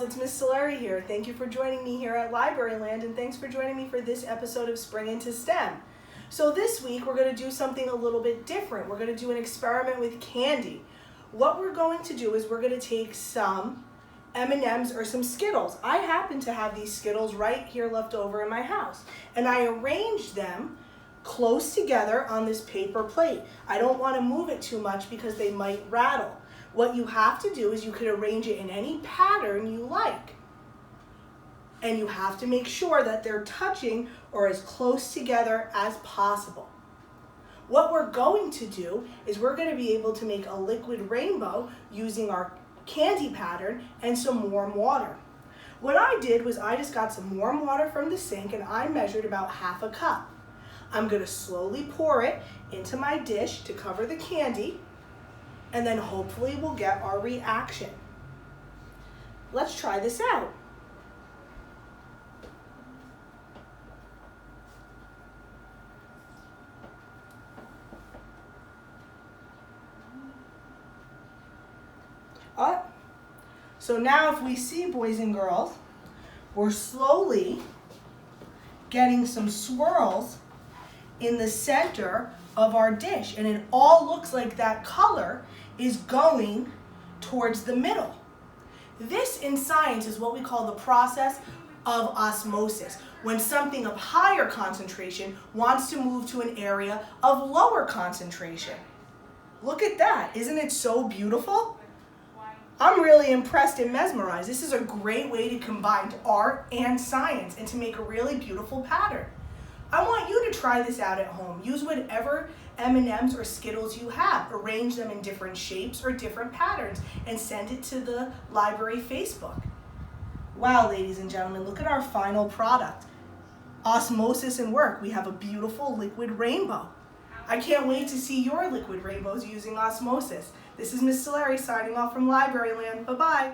it's Miss Solari here. Thank you for joining me here at Library Land, and thanks for joining me for this episode of Spring into STEM. So this week we're going to do something a little bit different. We're going to do an experiment with candy. What we're going to do is we're going to take some M&Ms or some Skittles. I happen to have these Skittles right here left over in my house, and I arranged them close together on this paper plate. I don't want to move it too much because they might rattle. What you have to do is you could arrange it in any pattern you like. And you have to make sure that they're touching or as close together as possible. What we're going to do is we're going to be able to make a liquid rainbow using our candy pattern and some warm water. What I did was I just got some warm water from the sink and I measured about half a cup. I'm going to slowly pour it into my dish to cover the candy, and then hopefully we'll get our reaction. Let's try this out. So now if we see, boys and girls, we're slowly getting some swirls in the center of our dish, and it all looks like that color is going towards the middle. This in science is what we call the process of osmosis, when something of higher concentration wants to move to an area of lower concentration. Look at that, isn't it so beautiful? I'm really impressed and mesmerized. This is a great way to combine art and science and to make a really beautiful pattern. I want you to try this out at home. Use whatever M&Ms or Skittles you have. Arrange them in different shapes or different patterns and send it to the library Facebook. Wow, ladies and gentlemen, look at our final product. Osmosis and work. We have a beautiful liquid rainbow. I can't wait to see your liquid rainbows using osmosis. This is Miss Solari signing off from Library Land. Bye-bye.